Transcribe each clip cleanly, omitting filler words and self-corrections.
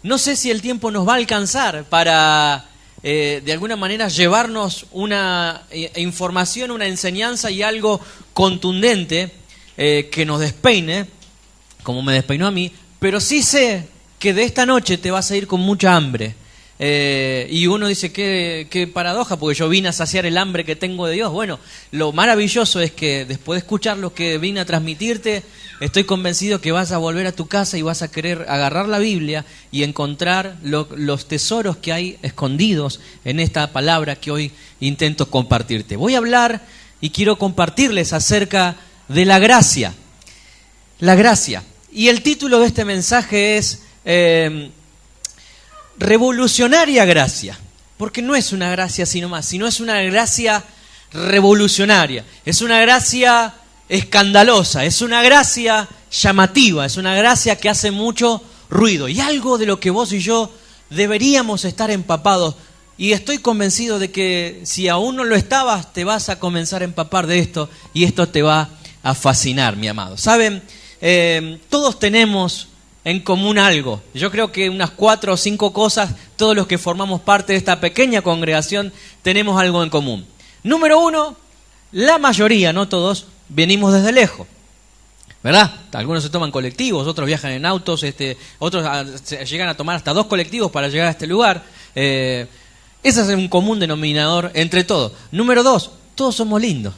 No sé si el tiempo nos va a alcanzar para, de alguna manera, llevarnos una información, una enseñanza y algo contundente que nos despeine, como me despeinó a mí, pero sí sé que de esta noche te vas a ir con mucha hambre. Y uno dice, qué paradoja, porque yo vine a saciar el hambre que tengo de Dios. Bueno, lo maravilloso es que después de escuchar lo que vine a transmitirte, estoy convencido que vas a volver a tu casa y vas a querer agarrar la Biblia y encontrar los tesoros que hay escondidos en esta palabra que hoy intento compartirte. Voy a hablar y quiero compartirles acerca de la gracia. La gracia. Y el título de este mensaje es... revolucionaria gracia, porque no es una gracia sino más, sino es una gracia revolucionaria, es una gracia escandalosa, es una gracia llamativa, es una gracia que hace mucho ruido y algo de lo que vos y yo deberíamos estar empapados, y estoy convencido de que si aún no lo estabas, te vas a comenzar a empapar de esto y esto te va a fascinar, mi amado. ¿Saben? Todos tenemos en común algo. Yo creo que unas 4 o 5 cosas, todos los que formamos parte de esta pequeña congregación tenemos algo en común. Número 1, la mayoría, no todos, venimos desde lejos, ¿verdad? Algunos se toman colectivos, otros viajan en autos, otros llegan a tomar hasta 2 colectivos para llegar a este lugar. Ese es un común denominador entre todos. Número 2, todos somos lindos,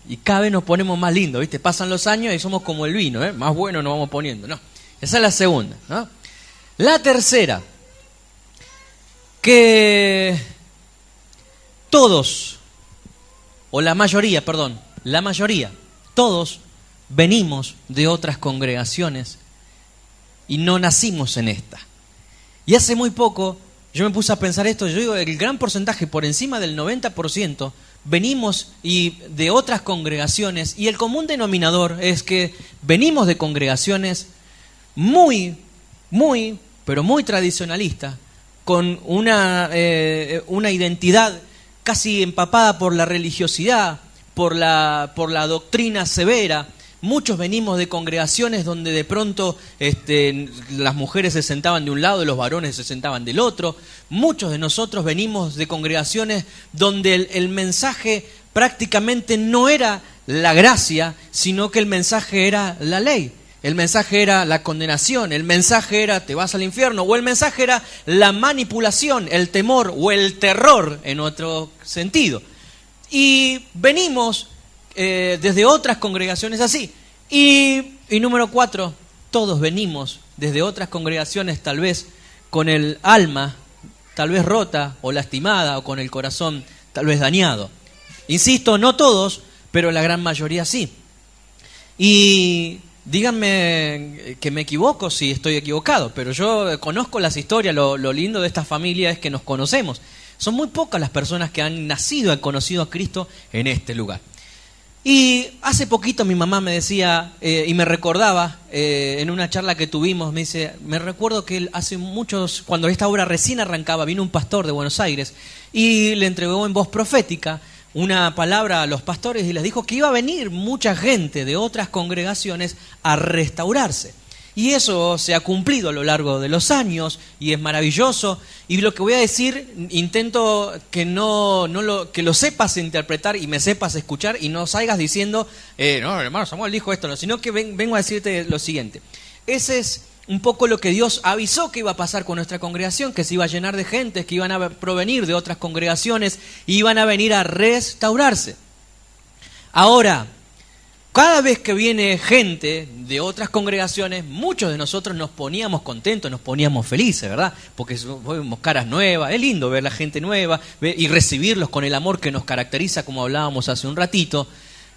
y cada vez nos ponemos más lindos, ¿viste? Pasan los años y somos como el vino, más bueno nos vamos poniendo, ¿no? Esa es la segunda, ¿no? La tercera, que todos, o la mayoría, todos venimos de otras congregaciones y no nacimos en esta. Y hace muy poco yo me puse a pensar esto, yo digo, el gran porcentaje, por encima del 90%, venimos de otras congregaciones, y el común denominador es que venimos de congregaciones muy tradicionalista, con una identidad casi empapada por la religiosidad, por la doctrina severa. Muchos venimos de congregaciones donde de pronto las mujeres se sentaban de un lado y los varones se sentaban del otro. Muchos de nosotros venimos de congregaciones donde el mensaje prácticamente no era la gracia, sino que el mensaje era la ley. El mensaje era la condenación, el mensaje era te vas al infierno, o el mensaje era la manipulación, el temor o el terror en otro sentido. Y venimos desde otras congregaciones así. Y número 4, todos venimos desde otras congregaciones tal vez con el alma tal vez rota o lastimada, o con el corazón tal vez dañado. Insisto, no todos, pero la gran mayoría sí. Y díganme que me equivoco si estoy equivocado, pero yo conozco las historias. Lo lindo de esta familia es que nos conocemos. Son muy pocas las personas que han nacido, han conocido a Cristo en este lugar. Y hace poquito mi mamá me decía, y me recordaba, en una charla que tuvimos, me dice, me recuerdo que hace muchos, cuando esta obra recién arrancaba, vino un pastor de Buenos Aires y le entregó en voz profética una palabra a los pastores y les dijo que iba a venir mucha gente de otras congregaciones a restaurarse. Y eso se ha cumplido a lo largo de los años y es maravilloso. Y lo que voy a decir, intento que que lo sepas interpretar y me sepas escuchar y no salgas diciendo, no, hermano Samuel dijo esto, no, sino que vengo a decirte lo siguiente. Ese es un poco lo que Dios avisó que iba a pasar con nuestra congregación, que se iba a llenar de gente, que iban a provenir de otras congregaciones y iban a venir a restaurarse. Ahora, cada vez que viene gente de otras congregaciones, muchos de nosotros nos poníamos contentos, nos poníamos felices, ¿verdad? Porque vemos caras nuevas, es lindo ver la gente nueva y recibirlos con el amor que nos caracteriza, como hablábamos hace un ratito.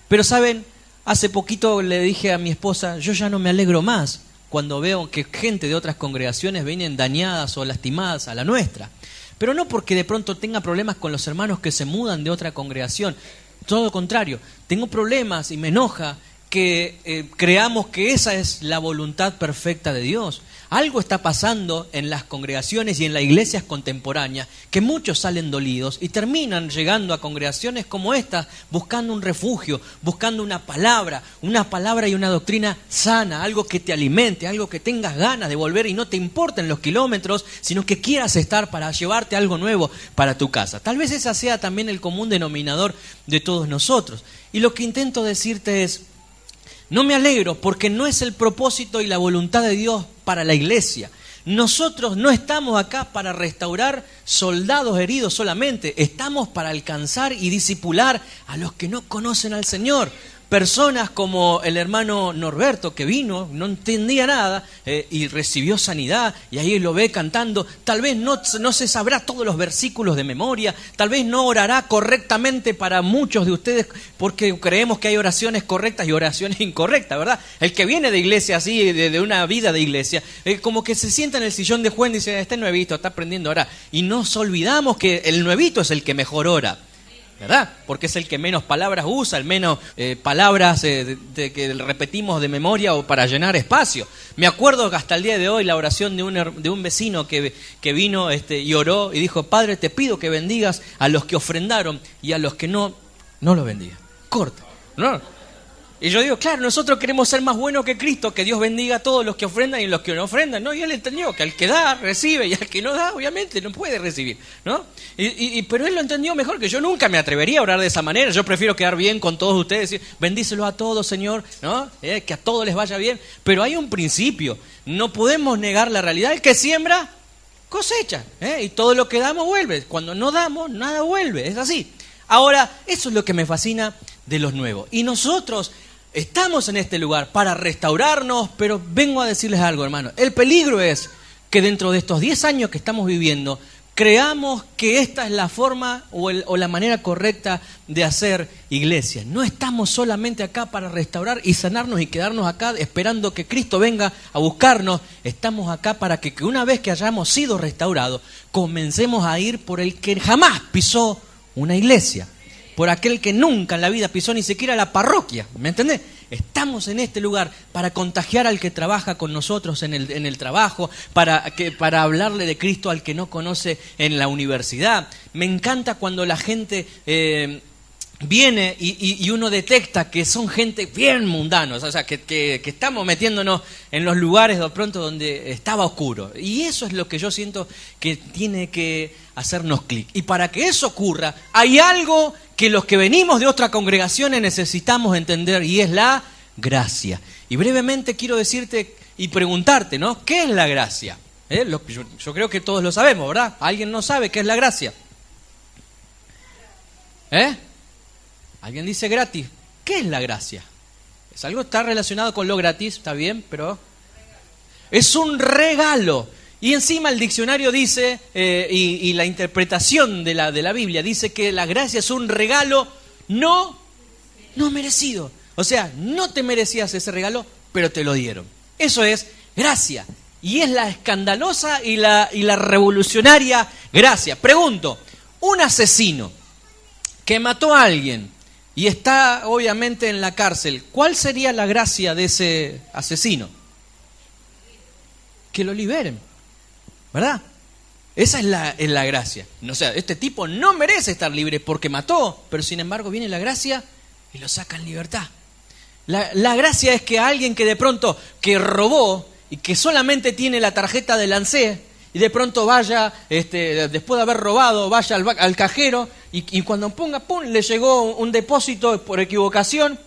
Pero saben, hace poquito le dije a mi esposa, yo ya no me alegro más cuando veo que gente de otras congregaciones vienen dañadas o lastimadas a la nuestra. Pero no porque de pronto tenga problemas con los hermanos que se mudan de otra congregación. Todo lo contrario, tengo problemas y me enoja que creamos que esa es la voluntad perfecta de Dios. Algo está pasando en las congregaciones y en las iglesias contemporáneas, que muchos salen dolidos y terminan llegando a congregaciones como esta, buscando un refugio, buscando una palabra y una doctrina sana, algo que te alimente, algo que tengas ganas de volver y no te importen los kilómetros, sino que quieras estar para llevarte algo nuevo para tu casa. Tal vez ese sea también el común denominador de todos nosotros. Y lo que intento decirte es, no me alegro porque no es el propósito y la voluntad de Dios para la iglesia. Nosotros no estamos acá para restaurar soldados heridos solamente, estamos para alcanzar y discipular a los que no conocen al Señor. Personas como el hermano Norberto, que vino, no entendía nada y recibió sanidad, y ahí lo ve cantando. Tal vez no se sabrá todos los versículos de memoria, tal vez no orará correctamente para muchos de ustedes, porque creemos que hay oraciones correctas y oraciones incorrectas, ¿verdad? El que viene de iglesia así, de una vida de iglesia, como que se sienta en el sillón de juez y dice, este nuevito está aprendiendo a orar. Y nos olvidamos que el nuevito es el que mejor ora, ¿verdad? Porque es el que menos palabras usa, el menos palabras que repetimos de memoria o para llenar espacio. Me acuerdo que hasta el día de hoy la oración de un vecino que vino y oró y dijo, Padre, te pido que bendigas a los que ofrendaron y a los que no los bendiga. Corta, ¿no? Y yo digo, claro, nosotros queremos ser más buenos que Cristo, que Dios bendiga a todos los que ofrendan y los que no ofrendan, ¿no? Y él entendió que al que da, recibe, y al que no da, obviamente, no puede recibir, ¿no? Pero él lo entendió mejor que yo. Nunca me atrevería a orar de esa manera. Yo prefiero quedar bien con todos ustedes, decir, bendícelos a todos, Señor, ¿no? Que a todos les vaya bien. Pero hay un principio, no podemos negar la realidad. El que siembra, cosecha, y todo lo que damos vuelve. Cuando no damos, nada vuelve, es así. Ahora, eso es lo que me fascina de los nuevos. Y nosotros estamos en este lugar para restaurarnos, pero vengo a decirles algo, hermano. El peligro es que dentro de estos 10 años que estamos viviendo, creamos que esta es la forma o la manera correcta de hacer iglesia. No estamos solamente acá para restaurar y sanarnos y quedarnos acá esperando que Cristo venga a buscarnos. Estamos acá para que una vez que hayamos sido restaurados, comencemos a ir por el que jamás pisó una iglesia, por aquel que nunca en la vida pisó ni siquiera la parroquia, ¿me entendés? Estamos en este lugar para contagiar al que trabaja con nosotros en el trabajo, para hablarle de Cristo al que no conoce en la universidad. Me encanta cuando la gente viene y uno detecta que son gente bien mundanos, o sea, que estamos metiéndonos en los lugares de pronto donde estaba oscuro. Y eso es lo que yo siento que tiene que hacernos clic. Y para que eso ocurra, hay algo que los que venimos de otras congregaciones necesitamos entender, y es la gracia. Y brevemente quiero decirte y preguntarte, ¿no? ¿Qué es la gracia? Yo creo que todos lo sabemos, ¿verdad? ¿Alguien no sabe qué es la gracia? Alguien dice gratis. ¿Qué es la gracia? Es algo que está relacionado con lo gratis, está bien, pero es un regalo. Y encima el diccionario dice, y la interpretación de la Biblia dice que la gracia es un regalo no merecido. O sea, no te merecías ese regalo, pero te lo dieron. Eso es gracia. Y es la escandalosa y la revolucionaria gracia. Pregunto, un asesino que mató a alguien y está obviamente en la cárcel, ¿cuál sería la gracia de ese asesino? Que lo liberen, ¿verdad? Esa es la gracia. O sea, este tipo no merece estar libre porque mató, pero sin embargo viene la gracia y lo saca en libertad. La gracia es que a alguien que de pronto que robó y que solamente tiene la tarjeta de ANSES y de pronto vaya, después de haber robado, vaya al cajero y cuando ponga, le llegó un depósito por equivocación,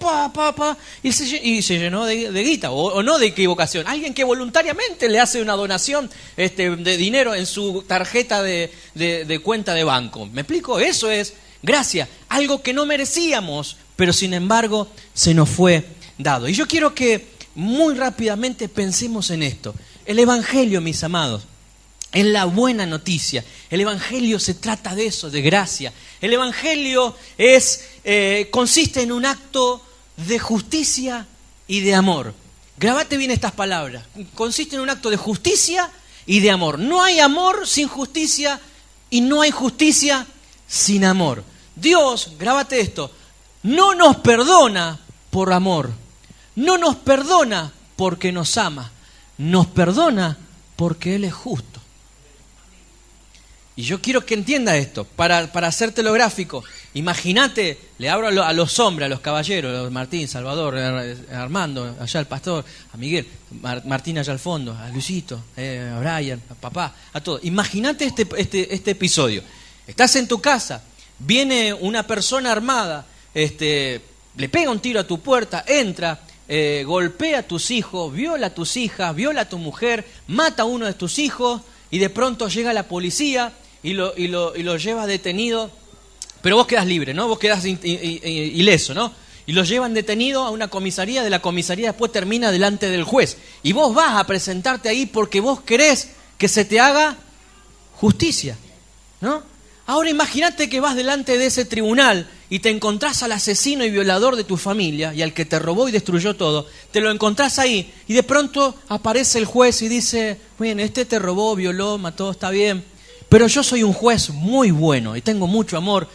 y se llenó de guita, o no de equivocación. Alguien que voluntariamente le hace una donación de dinero en su tarjeta de cuenta de banco. ¿Me explico? Eso es gracia, algo que no merecíamos, pero sin embargo se nos fue dado. Y yo quiero que muy rápidamente pensemos en esto. El Evangelio, mis amados, es la buena noticia. El Evangelio se trata de eso, de gracia. El Evangelio consiste en un acto de justicia y de amor. Grábate bien estas palabras. Consiste en un acto de justicia y de amor. No hay amor sin justicia y no hay justicia sin amor. Dios, grábate esto, no nos perdona por amor. No nos perdona porque nos ama. Nos perdona porque Él es justo. Y yo quiero que entienda esto, para hacértelo gráfico. Imagínate, le hablo a los hombres, a los caballeros, a Martín, Salvador, a Armando, allá al pastor, a Miguel, Martín allá al fondo, a Luisito, a Brian, a papá, a todos. Imagínate este episodio. Estás en tu casa, viene una persona armada, le pega un tiro a tu puerta, entra, golpea a tus hijos, viola a tus hijas, viola a tu mujer, mata a uno de tus hijos y de pronto llega la policía y lo lleva detenido, pero vos quedás libre, ¿no? Vos quedás ileso, ¿no? Y lo llevan detenido a una comisaría, de la comisaría después termina delante del juez. Y vos vas a presentarte ahí porque vos querés que se te haga justicia, ¿no? Ahora imagínate que vas delante de ese tribunal y te encontrás al asesino y violador de tu familia y al que te robó y destruyó todo. Te lo encontrás ahí y de pronto aparece el juez y dice, bueno, este te robó, violó, mató, está bien, pero yo soy un juez muy bueno y tengo mucho amor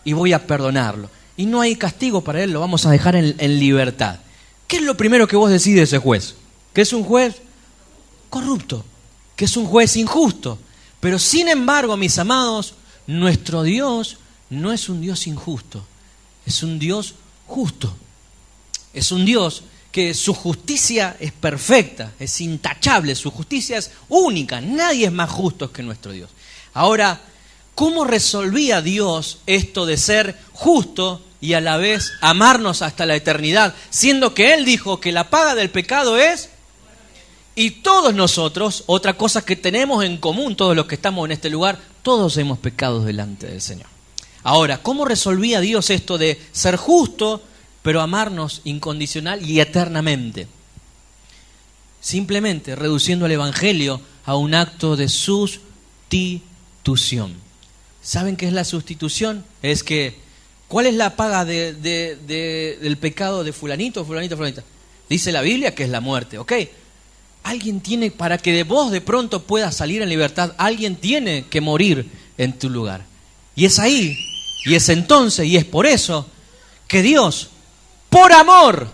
y voy a perdonarlo. Y no hay castigo para él, lo vamos a dejar en libertad. ¿Qué es lo primero que vos decís de ese juez? Que es un juez corrupto, que es un juez injusto. Pero sin embargo, mis amados, nuestro Dios no es un Dios injusto, es un Dios justo. Es un Dios que su justicia es perfecta, es intachable, su justicia es única. Nadie es más justo que nuestro Dios. Ahora, ¿cómo resolvía Dios esto de ser justo y a la vez amarnos hasta la eternidad? Siendo que Él dijo que la paga del pecado es... Y todos nosotros, otra cosa que tenemos en común, todos los que estamos en este lugar, todos hemos pecado delante del Señor. Ahora, ¿cómo resolvía Dios esto de ser justo, pero amarnos incondicional y eternamente? Simplemente reduciendo el Evangelio a un acto de sustitución. ¿Saben qué es la sustitución? Es que, ¿cuál es la paga del pecado de fulanito, fulanita, fulanita? Dice la Biblia que es la muerte, ¿ok? Alguien tiene, para que de vos de pronto puedas salir en libertad, alguien tiene que morir en tu lugar. Y es ahí, y es entonces, y es por eso que Dios, por amor,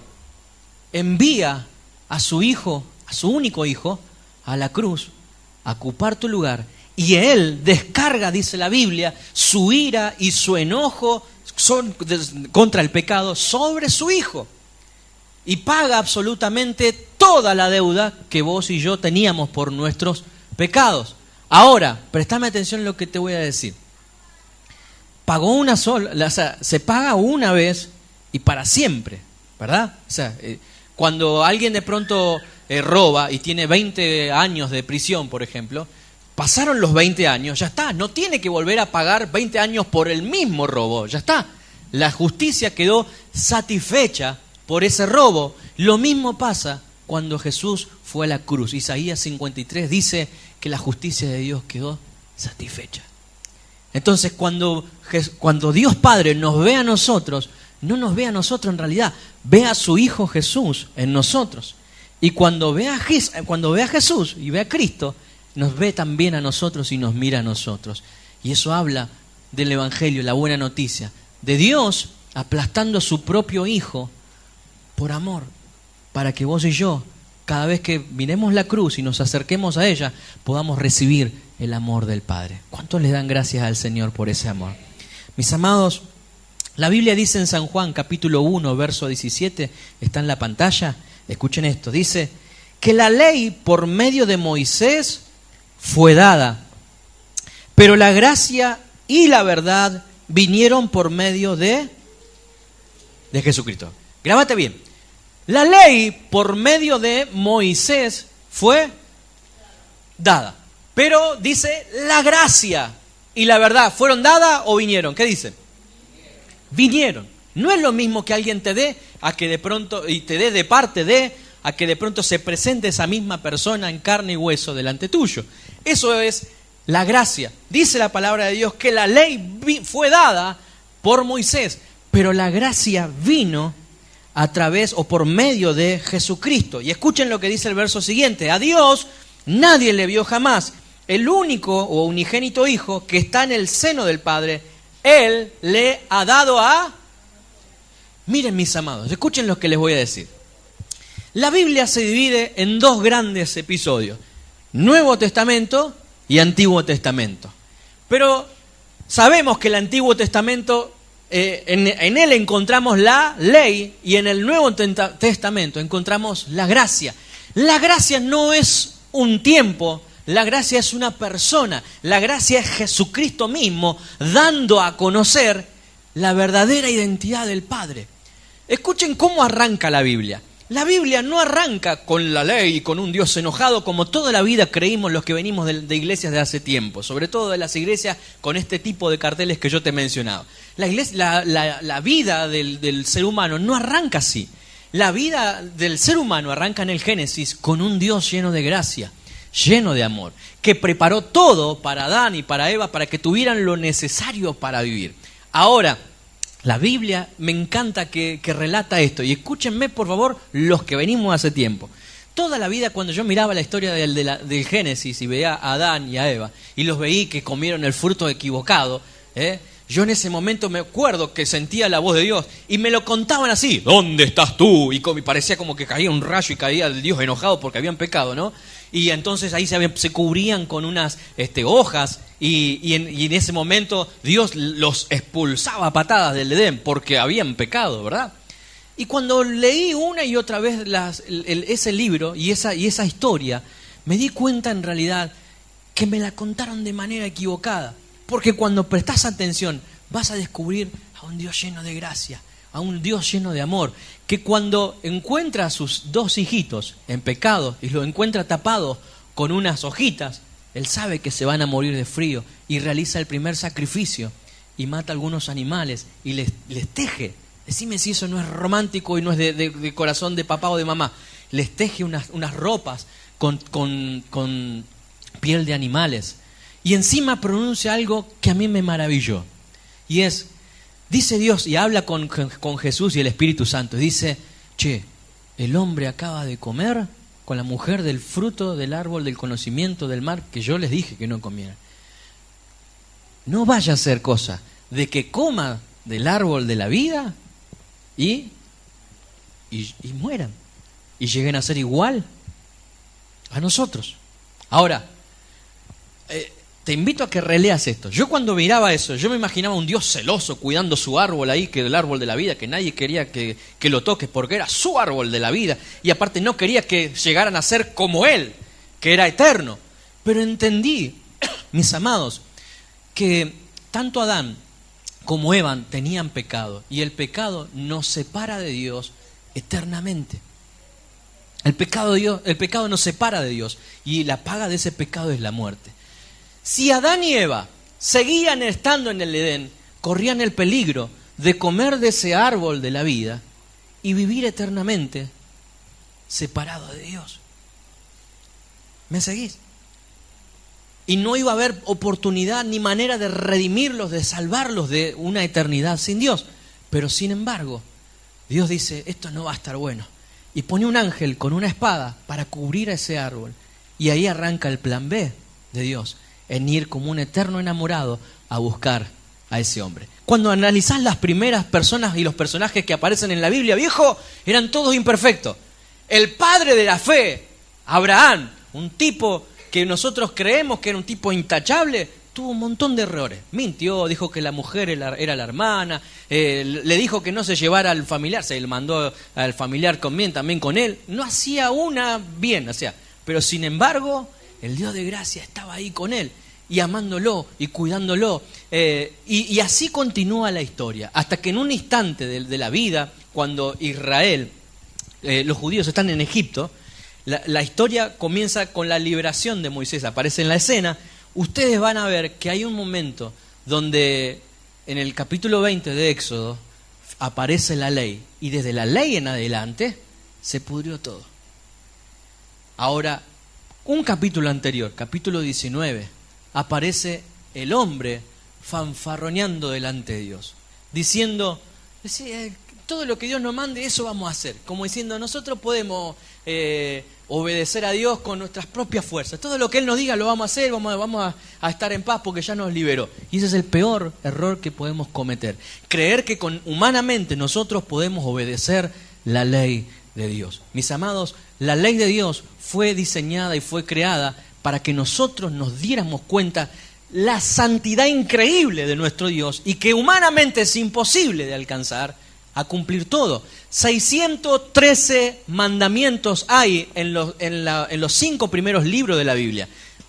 envía a su Hijo, a su único Hijo, a la cruz, a ocupar tu lugar. Y Él descarga, dice la Biblia, su ira y su enojo contra el pecado sobre su Hijo. Y paga absolutamente toda la deuda que vos y yo teníamos por nuestros pecados. Ahora, prestame atención a lo que te voy a decir. Pagó una sola, o sea, se paga una vez y para siempre, ¿verdad? O sea, cuando alguien de pronto roba y tiene 20 años de prisión, por ejemplo, pasaron los 20 años, ya está, no tiene que volver a pagar 20 años por el mismo robo, ya está. La justicia quedó satisfecha por ese robo. Lo mismo pasa cuando Jesús fue a la cruz. Isaías 53 dice que la justicia de Dios quedó satisfecha. Entonces, cuando Dios Padre nos ve a nosotros, no nos ve a nosotros en realidad, ve a su Hijo Jesús en nosotros. Y cuando ve a Jesús y ve a Cristo, nos ve también a nosotros y nos mira a nosotros. Y eso habla del Evangelio, la buena noticia, de Dios aplastando a su propio Hijo por amor, para que vos y yo, cada vez que miremos la cruz y nos acerquemos a ella, podamos recibir el amor del Padre. ¿Cuántos le dan gracias al Señor por ese amor? Mis amados, la Biblia dice en San Juan, capítulo 1, verso 17, está en la pantalla, escuchen esto, dice que la ley por medio de Moisés fue dada, pero la gracia y la verdad vinieron por medio de Jesucristo. Grábate bien. La ley por medio de Moisés fue dada. Pero dice la gracia y la verdad. ¿Fueron dadas o vinieron? ¿Qué dice? Vinieron. No es lo mismo que alguien te dé a que de pronto, y te dé de parte de, a que de pronto se presente esa misma persona en carne y hueso delante tuyo. Eso es la gracia. Dice la palabra de Dios que la ley fue dada por Moisés, pero la gracia vino a través o por medio de Jesucristo. Y escuchen lo que dice el verso siguiente. A Dios nadie le vio jamás. El único o unigénito Hijo que está en el seno del Padre, Él le ha dado a... Miren, mis amados, escuchen lo que les voy a decir. La Biblia se divide en dos grandes episodios. Nuevo Testamento y Antiguo Testamento. Pero sabemos que el Antiguo Testamento, en él encontramos la ley, y en el Nuevo Testamento encontramos la gracia. La gracia no es un tiempo, la gracia es una persona. La gracia es Jesucristo mismo dando a conocer la verdadera identidad del Padre. Escuchen cómo arranca la Biblia. La Biblia no arranca con la ley y con un Dios enojado como toda la vida creímos los que venimos de iglesias de hace tiempo, sobre todo de las iglesias con este tipo de carteles que yo te he mencionado. La vida del ser humano no arranca así. La vida del ser humano arranca en el Génesis con un Dios lleno de gracia, lleno de amor, que preparó todo para Adán y para Eva para que tuvieran lo necesario para vivir. Ahora, la Biblia me encanta que relata esto, y escúchenme por favor los que venimos hace tiempo. Toda la vida cuando yo miraba la historia del Génesis y veía a Adán y a Eva y los veí que comieron el fruto equivocado, yo en ese momento me acuerdo que sentía la voz de Dios y me lo contaban así: ¿dónde estás tú? Y parecía como que caía un rayo y caía el Dios enojado porque habían pecado, ¿no? Y entonces ahí se cubrían con unas hojas y en ese momento Dios los expulsaba a patadas del Edén porque habían pecado, ¿verdad? Y cuando leí una y otra vez ese libro y esa historia, me di cuenta en realidad que me la contaron de manera equivocada. Porque cuando prestas atención vas a descubrir a un Dios lleno de gracia, a un Dios lleno de amor, que cuando encuentra a sus dos hijitos en pecado y los encuentra tapados con unas hojitas, Él sabe que se van a morir de frío y realiza el primer sacrificio y mata a algunos animales y les teje. Decime si eso no es romántico y no es de corazón de papá o de mamá. Les teje unas ropas con piel de animales. Y encima pronuncia algo que a mí me maravilló. Y es, dice Dios, y habla con Jesús y el Espíritu Santo. Dice, el hombre acaba de comer con la mujer del fruto del árbol del conocimiento del mar que yo les dije que no comieran. No vaya a ser cosa de que coma del árbol de la vida y mueran. Y lleguen a ser igual a nosotros. Ahora, te invito a que releas esto. Yo cuando miraba eso, yo me imaginaba un Dios celoso cuidando su árbol ahí, que el árbol de la vida, que nadie quería que lo toque porque era su árbol de la vida. Y aparte no quería que llegaran a ser como Él, que era eterno. Pero entendí, mis amados, que tanto Adán como Eva tenían pecado. Y el pecado nos separa de Dios eternamente. El pecado nos separa de Dios. Y la paga de ese pecado es la muerte. Si Adán y Eva seguían estando en el Edén, corrían el peligro de comer de ese árbol de la vida y vivir eternamente separados de Dios. ¿Me seguís? Y no iba a haber oportunidad ni manera de redimirlos, de salvarlos de una eternidad sin Dios. Pero sin embargo, Dios dice, esto no va a estar bueno. Y pone un ángel con una espada para cubrir a ese árbol. Y ahí arranca el plan B de Dios, en ir como un eterno enamorado a buscar a ese hombre. Cuando analizás las primeras personas y los personajes que aparecen en la Biblia, viejo, eran todos imperfectos. El padre de la fe, Abraham, un tipo que nosotros creemos que era un tipo intachable, tuvo un montón de errores. Mintió, dijo que la mujer era la hermana, le dijo que no se llevara al familiar, se le mandó al familiar también con él. No hacía una bien, pero sin embargo, el Dios de gracia estaba ahí con él, y amándolo, y cuidándolo. Y así continúa la historia, hasta que en un instante de la vida, cuando Israel, los judíos están en Egipto, la historia comienza con la liberación de Moisés, aparece en la escena. Ustedes van a ver que hay un momento donde en el capítulo 20 de Éxodo aparece la ley, y desde la ley en adelante se pudrió todo. Ahora, un capítulo anterior, capítulo 19, aparece el hombre fanfarroneando delante de Dios, diciendo, todo lo que Dios nos mande, eso vamos a hacer. Como diciendo, nosotros podemos obedecer a Dios con nuestras propias fuerzas. Todo lo que Él nos diga lo vamos a hacer, vamos a estar en paz porque ya nos liberó. Y ese es el peor error que podemos cometer. Creer que humanamente nosotros podemos obedecer la ley de Dios. Mis amados, la ley de Dios fue diseñada y fue creada para que nosotros nos diéramos cuenta la santidad increíble de nuestro Dios y que humanamente es imposible de alcanzar a cumplir todo. 613 mandamientos hay en los 5 primeros libros de la Biblia.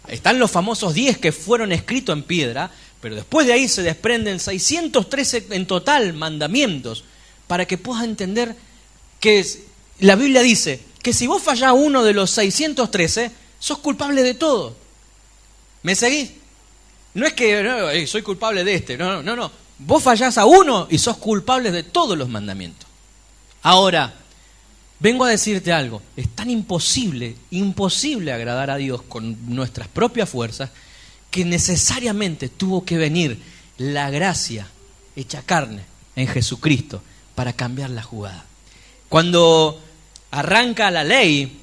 Están los famosos 10 que fueron escritos en piedra, pero después de ahí se desprenden 613 en total mandamientos, para que puedas entender que la Biblia dice que si vos fallás uno de los 613, sos culpable de todo. ¿Me seguís? No es que no, soy culpable de este, no. Vos fallás a uno y sos culpable de todos los mandamientos. Ahora, vengo a decirte algo. Es tan imposible agradar a Dios con nuestras propias fuerzas, que necesariamente tuvo que venir la gracia hecha carne en Jesucristo para cambiar la jugada. Cuando arranca la ley,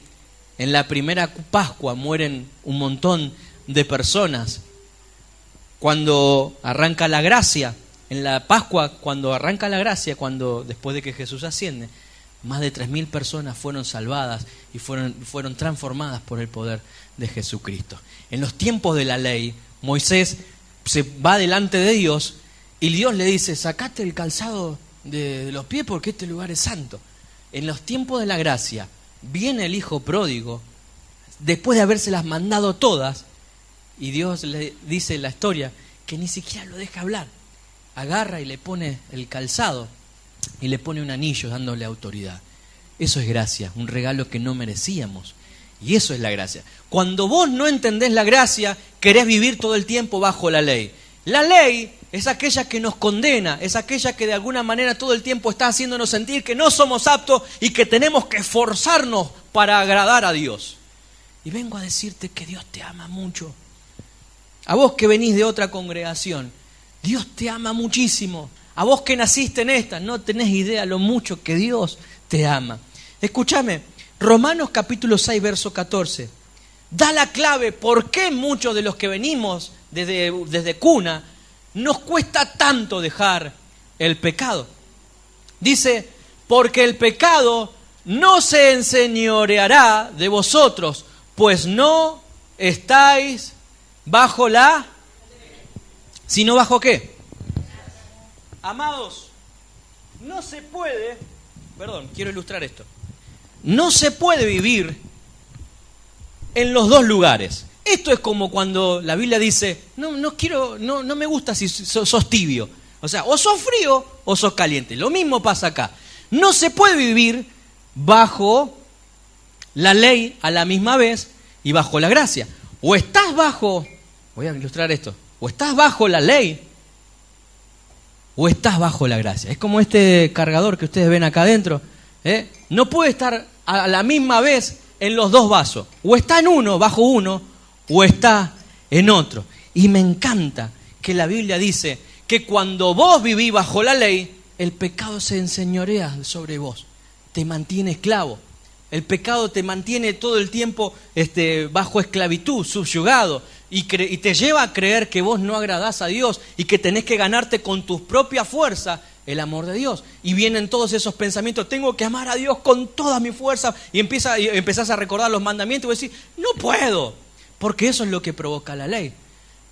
en la primera Pascua mueren un montón de personas. Cuando arranca la gracia, en la Pascua, cuando arranca la gracia, después de que Jesús asciende, más de 3.000 personas fueron salvadas y fueron transformadas por el poder de Jesucristo. En los tiempos de la ley, Moisés se va delante de Dios y Dios le dice: sacate el calzado de los pies porque este lugar es santo. En los tiempos de la gracia, viene el hijo pródigo, después de habérselas mandado todas, y Dios le dice en la historia que ni siquiera lo deja hablar. Agarra y le pone el calzado y le pone un anillo dándole autoridad. Eso es gracia, un regalo que no merecíamos. Y eso es la gracia. Cuando vos no entendés la gracia, querés vivir todo el tiempo bajo la ley. La ley es aquella que nos condena, es aquella que de alguna manera todo el tiempo está haciéndonos sentir que no somos aptos y que tenemos que esforzarnos para agradar a Dios. Y vengo a decirte que Dios te ama mucho. A vos que venís de otra congregación, Dios te ama muchísimo. A vos que naciste en esta, no tenés idea lo mucho que Dios te ama. Escúchame, Romanos capítulo 6, verso 14, da la clave por qué muchos de los que venimos desde cuna nos cuesta tanto dejar el pecado. Dice: porque el pecado no se enseñoreará de vosotros, pues no estáis bajo la... ¿Sino bajo qué? Amados, no se puede... Perdón, quiero ilustrar esto. No se puede vivir en los dos lugares. Esto es como cuando la Biblia dice: no me gusta si sos tibio. O sea, o sos frío o sos caliente. Lo mismo pasa acá. No se puede vivir bajo la ley a la misma vez y bajo la gracia. O estás bajo, voy a ilustrar esto, o estás bajo la ley o estás bajo la gracia. Es como este cargador que ustedes ven acá adentro. No puede estar a la misma vez en los dos vasos. O está en uno, bajo uno, o está en otro. Y me encanta que la Biblia dice que cuando vos vivís bajo la ley, el pecado se enseñorea sobre vos, te mantiene esclavo. El pecado te mantiene todo el tiempo bajo esclavitud, subyugado, y te lleva a creer que vos no agradás a Dios y que tenés que ganarte con tus propias fuerzas el amor de Dios. Y vienen todos esos pensamientos: tengo que amar a Dios con toda mi fuerza, y empezás a recordar los mandamientos y vos decís: no puedo, porque eso es lo que provoca la ley.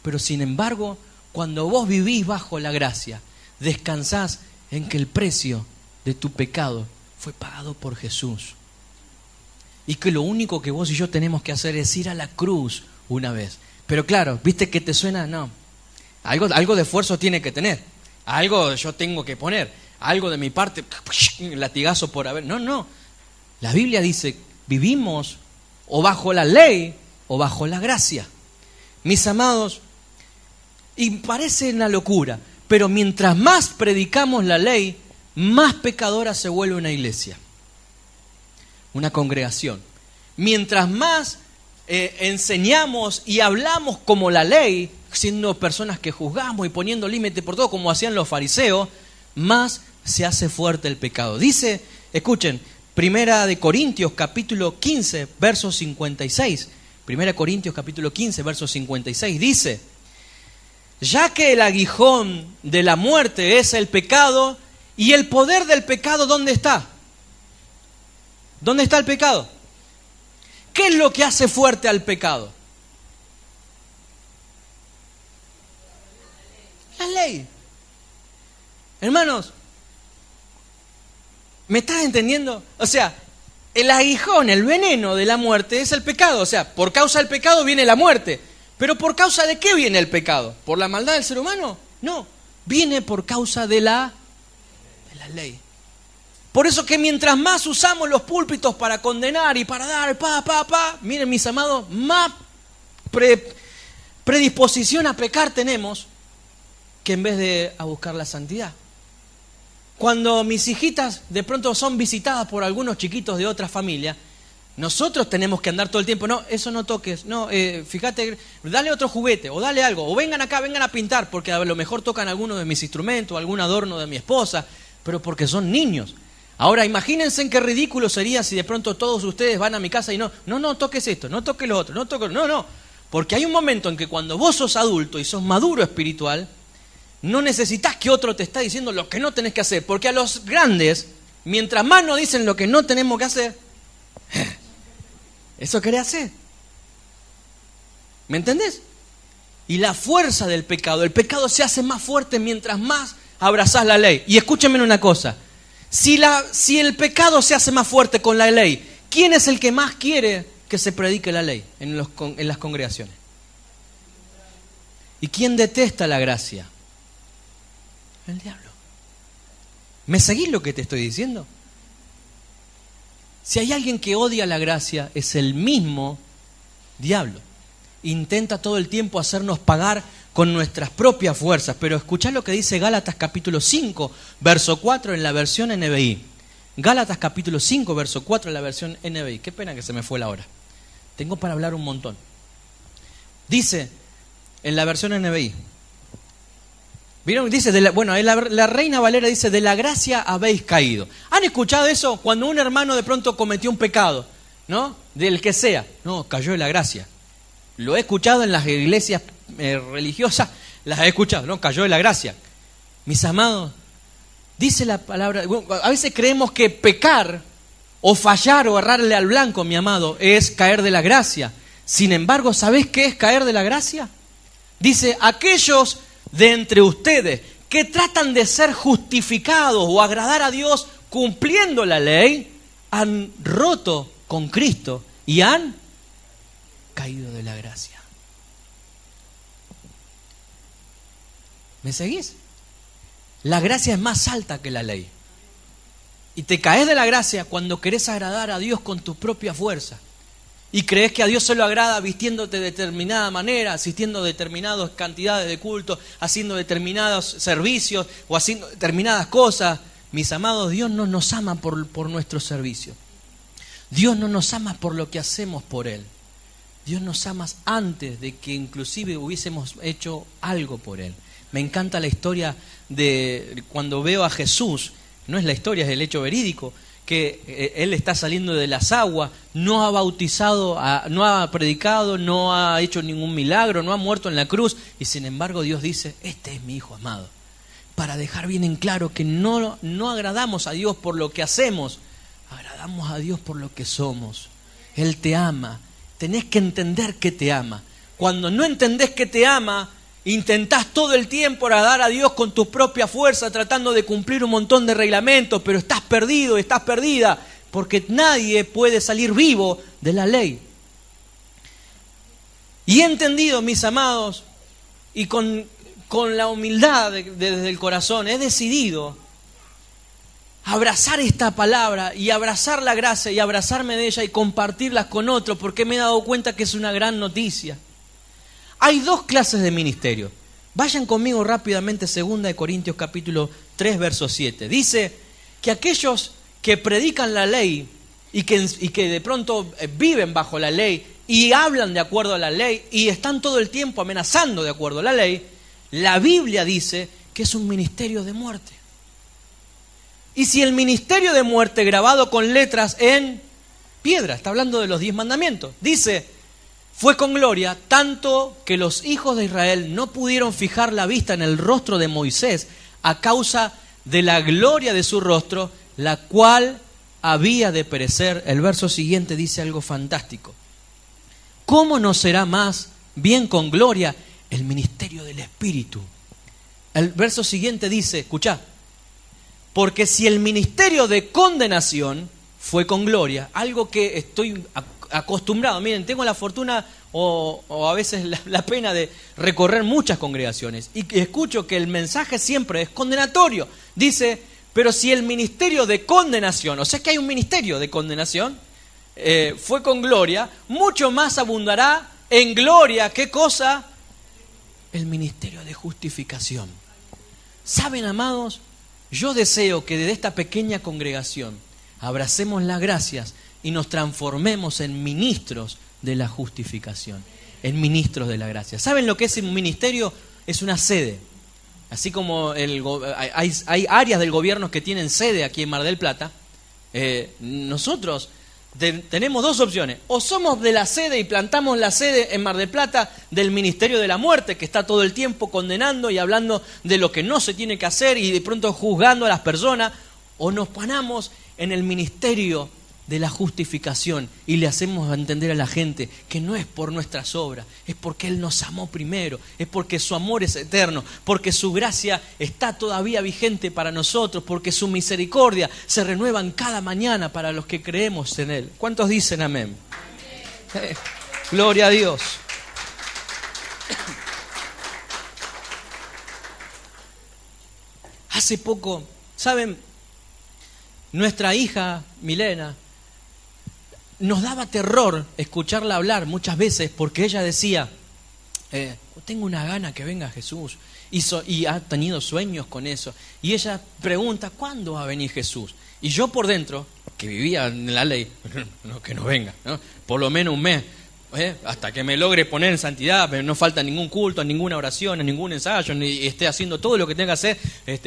Pero sin embargo, cuando vos vivís bajo la gracia, descansás en que el precio de tu pecado fue pagado por Jesús. Y que lo único que vos y yo tenemos que hacer es ir a la cruz una vez. Pero claro, ¿viste que te suena? No. Algo de esfuerzo tiene que tener. Algo yo tengo que poner. Algo de mi parte, latigazo por haber... No. La Biblia dice: vivimos o bajo la ley o bajo la gracia. Mis amados, y parece una locura, pero mientras más predicamos la ley, más pecadora se vuelve una iglesia, una congregación. Mientras más enseñamos y hablamos como la ley, siendo personas que juzgamos y poniendo límite por todo, como hacían los fariseos, más se hace fuerte el pecado. Dice, escuchen, Primera de Corintios capítulo 15, verso 56. Primera de Corintios capítulo 15, verso 56 dice: ya que el aguijón de la muerte es el pecado, y el poder del pecado, ¿dónde está? ¿Dónde está el pecado? ¿Qué es lo que hace fuerte al pecado? ley. Hermanos, ¿me estás entendiendo? O sea, el aguijón, el veneno de la muerte es el pecado. O sea, por causa del pecado viene la muerte. ¿Pero por causa de qué viene el pecado? ¿Por la maldad del ser humano? No, viene por causa de la ley. Por eso que mientras más usamos los púlpitos para condenar y para dar miren mis amados, más predisposición a pecar tenemos que en vez de a buscar la santidad. Cuando mis hijitas de pronto son visitadas por algunos chiquitos de otra familia, nosotros tenemos que andar todo el tiempo, no, eso no toques, no, fíjate, dale otro juguete, o dale algo, o vengan acá, vengan a pintar, porque a lo mejor tocan alguno de mis instrumentos, algún adorno de mi esposa, pero porque son niños. Ahora, imagínense en qué ridículo sería si de pronto todos ustedes van a mi casa y no toques esto, no toques lo otro, no, porque hay un momento en que cuando vos sos adulto y sos maduro espiritual, no necesitas que otro te está diciendo lo que no tenés que hacer, porque a los grandes, mientras más nos dicen lo que no tenemos que hacer, eso querés hacer. ¿Me entendés? Y la fuerza del pecado, el pecado se hace más fuerte mientras más abrazás la ley. Y escúchenme una cosa, si el pecado se hace más fuerte con la ley, ¿quién es el que más quiere que se predique la ley en las congregaciones? ¿Y quién detesta la gracia? El diablo. ¿Me seguís lo que te estoy diciendo? Si hay alguien que odia la gracia, es el mismo diablo. Intenta todo el tiempo hacernos pagar con nuestras propias fuerzas. Pero escuchá lo que dice Gálatas capítulo 5, verso 4 en la versión NBI. Gálatas capítulo 5, verso 4 en la versión NBI. Qué pena que se me fue la hora. Tengo para hablar un montón. Dice en la versión NBI. ¿Vieron? Dice, la Reina Valera dice, de la gracia habéis caído. ¿Han escuchado eso? Cuando un hermano de pronto cometió un pecado, ¿no? Del que sea. No, cayó de la gracia. Lo he escuchado en las iglesias religiosas, las he escuchado, ¿no? Cayó de la gracia. Mis amados, dice la palabra, a veces creemos que pecar o fallar o errarle al blanco, mi amado, es caer de la gracia. Sin embargo, ¿sabés qué es caer de la gracia? Dice, aquellos de entre ustedes que tratan de ser justificados o agradar a Dios cumpliendo la ley, han roto con Cristo y han caído de la gracia. ¿Me seguís? La gracia es más alta que la ley. Y te caes de la gracia cuando querés agradar a Dios con tu propia fuerza. Y crees que a Dios se lo agrada vistiéndote de determinada manera, asistiendo a determinadas cantidades de culto, haciendo determinados servicios o haciendo determinadas cosas. Mis amados, Dios no nos ama por nuestro servicio. Dios no nos ama por lo que hacemos por Él. Dios nos ama antes de que inclusive hubiésemos hecho algo por Él. Me encanta la historia de cuando veo a Jesús, no es la historia, es el hecho verídico, que Él está saliendo de las aguas, no ha bautizado, no ha predicado, no ha hecho ningún milagro, no ha muerto en la cruz, y sin embargo Dios dice, este es mi Hijo amado, para dejar bien en claro que no agradamos a Dios por lo que hacemos, agradamos a Dios por lo que somos. Él te ama, tenés que entender que te ama. Cuando no entendés que te ama, intentás todo el tiempo agradar a Dios con tu propia fuerza, tratando de cumplir un montón de reglamentos, pero estás perdido, estás perdida, porque nadie puede salir vivo de la ley. Y he entendido, mis amados, y con la humildad desde el corazón, he decidido abrazar esta palabra y abrazar la gracia y abrazarme de ella y compartirlas con otros, porque me he dado cuenta que es una gran noticia. Hay dos clases de ministerio. Vayan conmigo rápidamente, 2 Corintios capítulo 3, verso 7. Dice que aquellos que predican la ley y que de pronto viven bajo la ley y hablan de acuerdo a la ley y están todo el tiempo amenazando de acuerdo a la ley, la Biblia dice que es un ministerio de muerte. Y si el ministerio de muerte grabado con letras en piedra, está hablando de los 10 mandamientos, dice, fue con gloria, tanto que los hijos de Israel no pudieron fijar la vista en el rostro de Moisés a causa de la gloria de su rostro, la cual había de perecer. El verso siguiente dice algo fantástico. ¿Cómo no será más bien con gloria el ministerio del Espíritu? El verso siguiente dice, escuchá, porque si el ministerio de condenación fue con gloria, algo que estoy acostumbrado, miren, tengo la fortuna o a veces la pena de recorrer muchas congregaciones y escucho que el mensaje siempre es condenatorio. Dice, pero si el ministerio de condenación, o sea que hay un ministerio de condenación, fue con gloria, mucho más abundará en gloria, ¿qué cosa? El ministerio de justificación. ¿Saben, amados? Yo deseo que desde esta pequeña congregación abracemos las gracias y nos transformemos en ministros de la justificación, en ministros de la gracia. ¿Saben lo que es un ministerio? Es una sede. Así como hay áreas del gobierno que tienen sede aquí en Mar del Plata, nosotros tenemos dos opciones. O somos de la sede y plantamos la sede en Mar del Plata del Ministerio de la Muerte, que está todo el tiempo condenando y hablando de lo que no se tiene que hacer y de pronto juzgando a las personas, o nos ponemos en el ministerio de la justificación y le hacemos entender a la gente que no es por nuestras obras, es porque Él nos amó primero, es porque su amor es eterno, porque su gracia está todavía vigente para nosotros, porque su misericordia se renuevan cada mañana para los que creemos en Él. ¿Cuántos dicen amén? Gloria a Dios. Hace poco, ¿saben? Nuestra hija Milena nos daba terror escucharla hablar muchas veces porque ella decía, tengo una gana que venga Jesús y ha tenido sueños con eso. Y ella pregunta, ¿cuándo va a venir Jesús? Y yo por dentro, que vivía en la ley, no, que no venga, ¿no? Por lo menos un mes, hasta que me logre poner en santidad, pero no falta ningún culto, ninguna oración, ningún ensayo, ni esté haciendo todo lo que tenga que hacer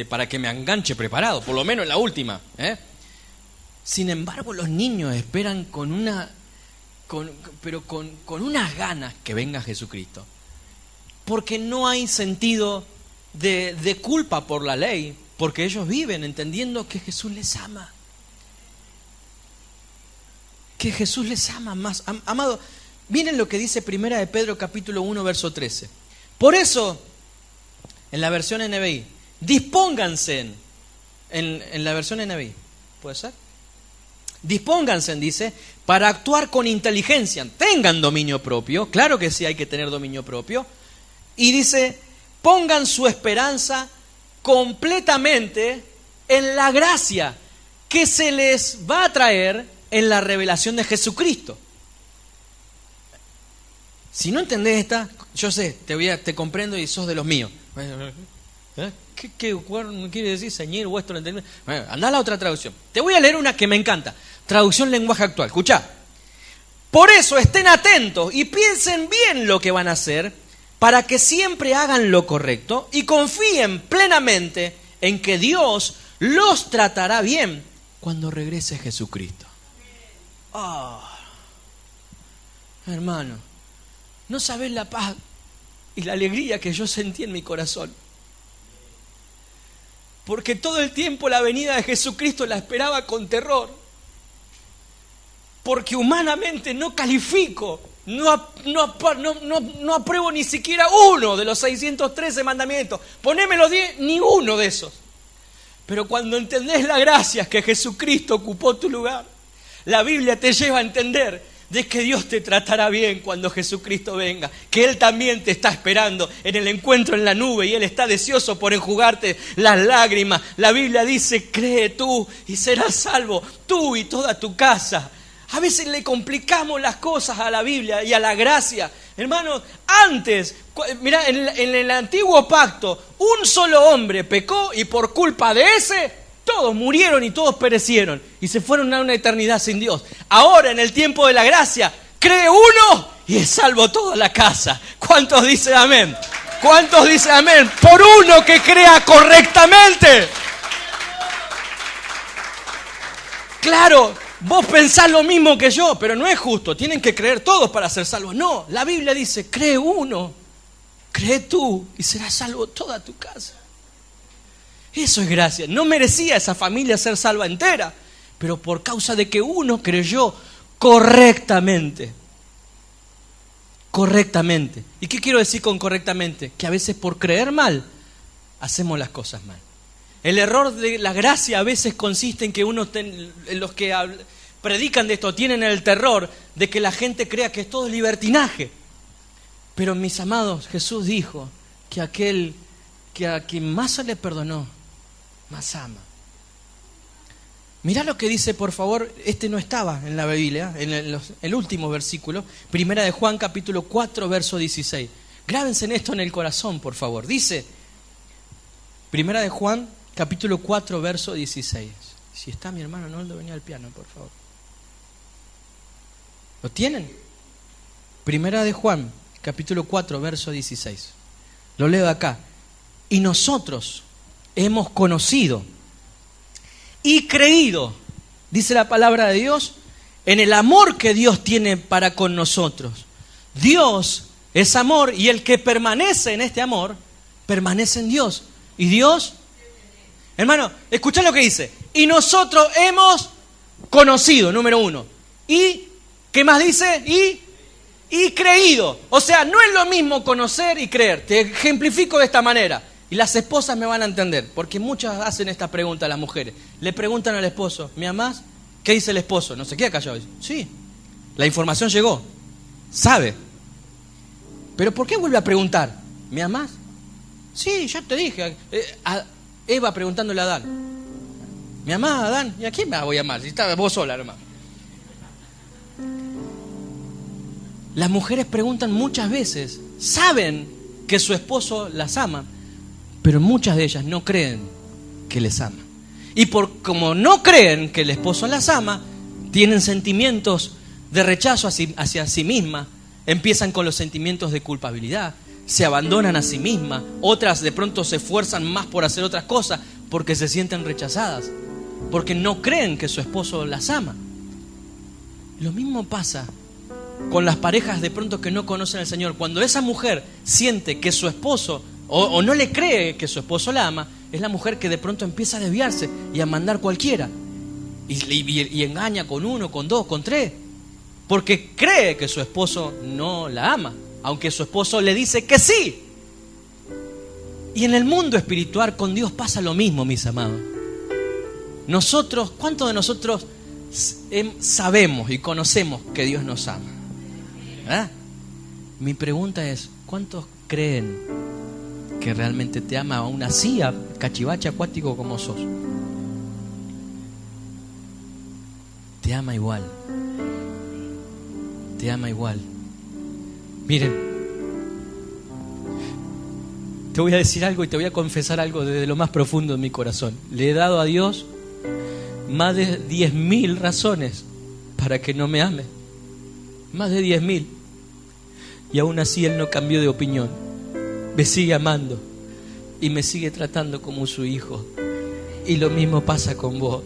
para que me enganche preparado, por lo menos en la última, Sin embargo, los niños esperan con unas ganas que venga Jesucristo. Porque no hay sentido de culpa por la ley, porque ellos viven entendiendo que Jesús les ama. Que Jesús les ama más. Amado, miren lo que dice Primera de Pedro capítulo 1, verso 13. Por eso, en la versión NBI, dispónganse en la versión NBI, ¿puede ser? Dispónganse, dice, para actuar con inteligencia. Tengan dominio propio. Claro que sí hay que tener dominio propio. Y dice, pongan su esperanza completamente en la gracia que se les va a traer en la revelación de Jesucristo. Si no entendés esta, yo sé, te comprendo y sos de los míos. ¿Qué quiere decir, Señor vuestro entendimiento? Bueno, andá a la otra traducción. Te voy a leer una que me encanta. Traducción lenguaje actual. Escuchá. Por eso estén atentos y piensen bien lo que van a hacer para que siempre hagan lo correcto y confíen plenamente en que Dios los tratará bien cuando regrese Jesucristo. Hermano, no sabés la paz y la alegría que yo sentí en mi corazón. Porque todo el tiempo la venida de Jesucristo la esperaba con terror. Porque humanamente no califico, no apruebo ni siquiera uno de los 613 mandamientos. Poneme los 10, ni uno de esos. Pero cuando entendés la gracia que Jesucristo ocupó tu lugar, la Biblia te lleva a entender de que Dios te tratará bien cuando Jesucristo venga, que Él también te está esperando en el encuentro en la nube y Él está deseoso por enjugarte las lágrimas. La Biblia dice, cree tú y serás salvo, tú y toda tu casa. A veces le complicamos las cosas a la Biblia y a la gracia. Hermanos, antes, mirá, en el antiguo pacto, un solo hombre pecó y por culpa de ese, todos murieron y todos perecieron y se fueron a una eternidad sin Dios. Ahora, en el tiempo de la gracia, cree uno y es salvo toda la casa. ¿Cuántos dicen amén? ¿Cuántos dicen amén? Por uno que crea correctamente. Claro, vos pensás lo mismo que yo, pero no es justo. Tienen que creer todos para ser salvos. No, la Biblia dice, cree uno, cree tú y serás salvo toda tu casa. Eso es gracia. No merecía esa familia ser salva entera, pero por causa de que uno creyó correctamente. Correctamente. ¿Y qué quiero decir con correctamente? Que a veces por creer mal, hacemos las cosas mal. El error de la gracia a veces consiste en que los que predican de esto tienen el terror de que la gente crea que todo es libertinaje. Pero mis amados, Jesús dijo que aquel que a quien más se le perdonó, más ama. Mirá lo que dice, por favor, no estaba en la Biblia, en el último versículo, Primera de Juan, capítulo 4, verso 16. Grábense en esto en el corazón, por favor. Dice, Primera de Juan, capítulo 4, verso 16. Si está mi hermano Noldo, venía al piano, por favor. ¿Lo tienen? Primera de Juan, capítulo 4, verso 16. Lo leo acá. Y nosotros hemos conocido y creído, dice la palabra de Dios, en el amor que Dios tiene para con nosotros. Dios es amor y el que permanece en este amor, permanece en Dios. Y Dios, hermano, escuchá lo que dice. Y nosotros hemos conocido, número 1. ¿Y qué más dice? Y creído. O sea, no es lo mismo conocer y creer. Te ejemplifico de esta manera. Y las esposas me van a entender, porque muchas hacen esta pregunta a las mujeres. Le preguntan al esposo, ¿me amás? ¿Qué dice el esposo? No se queda callado. Dice, sí, la información llegó, sabe. Pero ¿por qué vuelve a preguntar? ¿Me amás? Sí, ya te dije. A Eva preguntándole a Adán. ¿Me amás, Adán? ¿Y a quién me voy a amar? Si estás vos sola, hermano. Las mujeres preguntan muchas veces, saben que su esposo las ama, pero muchas de ellas no creen que les ama. Y como no creen que el esposo las ama, tienen sentimientos de rechazo hacia sí misma, empiezan con los sentimientos de culpabilidad, se abandonan a sí mismas, otras de pronto se esfuerzan más por hacer otras cosas porque se sienten rechazadas, porque no creen que su esposo las ama. Lo mismo pasa con las parejas de pronto que no conocen al Señor. Cuando esa mujer siente que su esposo o no le cree que su esposo la ama, es la mujer que de pronto empieza a desviarse y a mandar cualquiera y engaña con 1, con 2, con 3, porque cree que su esposo no la ama, aunque su esposo le dice que sí. Y en el mundo espiritual con Dios pasa lo mismo, mis amados. Nosotros, ¿cuántos de nosotros sabemos y conocemos que Dios nos ama? ¿Verdad? Mi pregunta es, ¿cuántos creen que realmente te ama aún así, a cachivache acuático como sos? Te ama igual. Te ama igual. Miren, te voy a decir algo y te voy a confesar algo desde lo más profundo de mi corazón. Le he dado a Dios más de 10.000 razones para que no me ame. Más de 10.000. Y aún así Él no cambió de opinión. Me sigue amando y me sigue tratando como su hijo. Y lo mismo pasa con vos.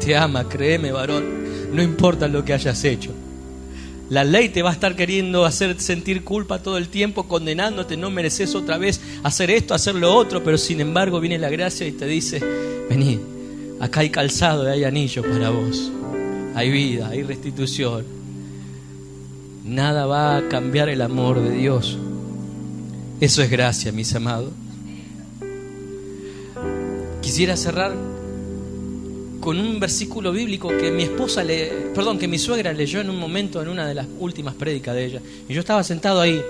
Te ama, créeme, varón. No importa lo que hayas hecho. La ley te va a estar queriendo hacer sentir culpa todo el tiempo, condenándote. No mereces otra vez hacer esto, hacer lo otro. Pero sin embargo viene la gracia y te dice, vení, acá hay calzado y hay anillo para vos. Hay vida, hay restitución. Nada va a cambiar el amor de Dios. Eso es gracia, mis amados. Quisiera cerrar con un versículo bíblico que que mi suegra leyó en un momento en una de las últimas prédicas de ella. Y yo estaba sentado ahí.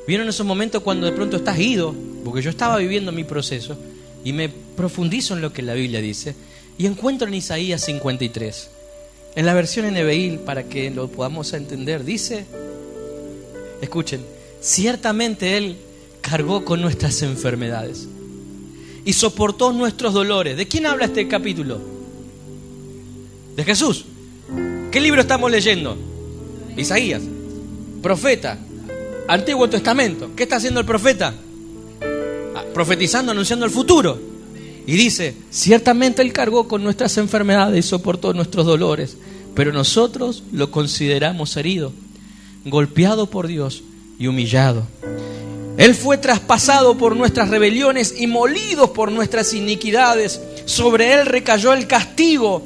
Vieron esos momentos cuando de pronto estás ido, porque yo estaba viviendo mi proceso y me profundizo en lo que la Biblia dice y encuentro en Isaías 53. En la versión NBI, para que lo podamos entender, dice, escuchen, ciertamente Él cargó con nuestras enfermedades y soportó nuestros dolores. ¿De quién habla este capítulo? De Jesús. ¿Qué libro estamos leyendo? Isaías, profeta, Antiguo Testamento. ¿Qué está haciendo el profeta? Profetizando, anunciando el futuro. Y dice, ciertamente Él cargó con nuestras enfermedades y soportó nuestros dolores, pero nosotros lo consideramos herido, golpeado por Dios y humillado. Él fue traspasado por nuestras rebeliones y molido por nuestras iniquidades. Sobre Él recayó el castigo,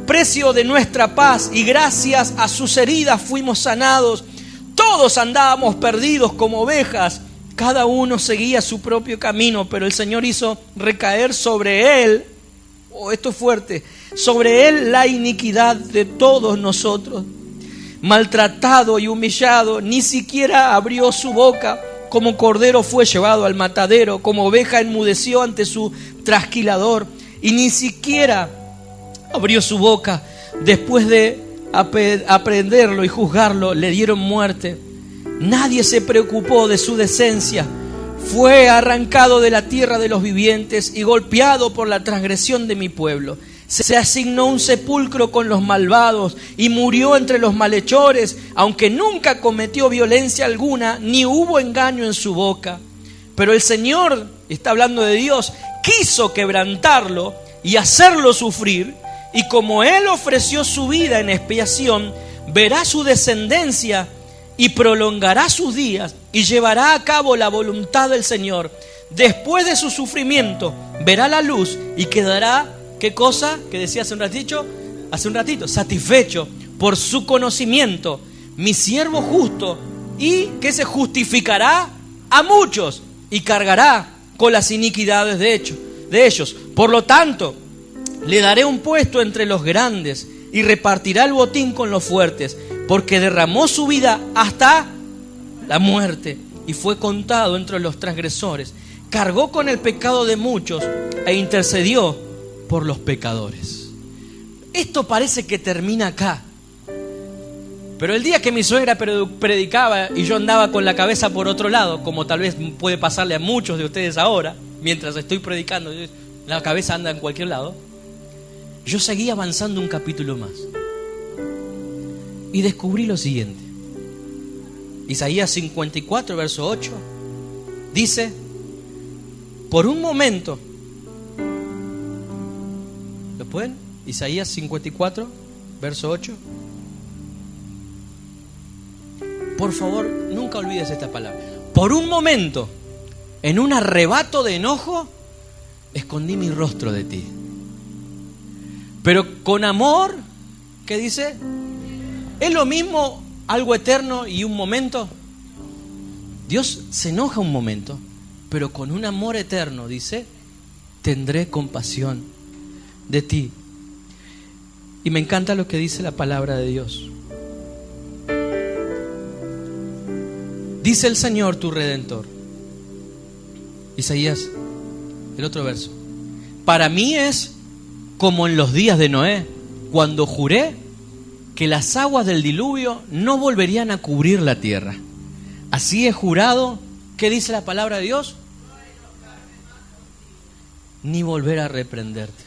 precio de nuestra paz, y gracias a sus heridas fuimos sanados. Todos andábamos perdidos como ovejas, Cada uno seguía su propio camino, pero el Señor hizo recaer sobre él, esto es fuerte, sobre él la iniquidad de todos nosotros. Maltratado y humillado, ni siquiera abrió su boca. Como cordero fue llevado al matadero, como oveja enmudeció ante su trasquilador, y ni siquiera abrió su boca. Después de aprehenderlo y juzgarlo, le dieron muerte. Nadie se preocupó de su decencia. Fue arrancado de la tierra de los vivientes y golpeado por la transgresión de mi pueblo. Se asignó un sepulcro con los malvados y murió entre los malhechores, aunque nunca cometió violencia alguna, ni hubo engaño en su boca. Pero el Señor, está hablando de Dios, quiso quebrantarlo y hacerlo sufrir, y como Él ofreció su vida en expiación, verá su descendencia y prolongará sus días y llevará a cabo la voluntad del Señor. Después de su sufrimiento verá la luz y quedará, ¿qué cosa? Que decía hace un ratito, satisfecho por su conocimiento. Mi siervo justo, y que se justificará a muchos y cargará con las iniquidades de ellos. Por lo tanto, le daré un puesto entre los grandes y repartirá el botín con los fuertes, porque derramó su vida hasta la muerte y fue contado entre los transgresores. Cargó con el pecado de muchos e intercedió por los pecadores. Esto parece que termina acá. Pero el día que mi suegra predicaba y yo andaba con la cabeza por otro lado, como tal vez puede pasarle a muchos de ustedes ahora, mientras estoy predicando, la cabeza anda en cualquier lado, yo seguí avanzando un capítulo más y descubrí lo siguiente. Isaías 54, verso 8 dice: por un momento, ¿lo pueden? Isaías 54, verso 8. Por favor, nunca olvides esta palabra. Por un momento, en un arrebato de enojo, escondí mi rostro de ti. Pero con amor, ¿qué dice? ¿Es lo mismo algo eterno y un momento? Dios se enoja un momento, pero con un amor eterno, dice, tendré compasión de ti. Y me encanta lo que dice la palabra de Dios. Dice el Señor tu Redentor. Isaías, el otro verso. Para mí es como en los días de Noé, cuando juré que las aguas del diluvio no volverían a cubrir la tierra. Así he jurado, ¿qué dice la palabra de Dios? Ni volver a reprenderte.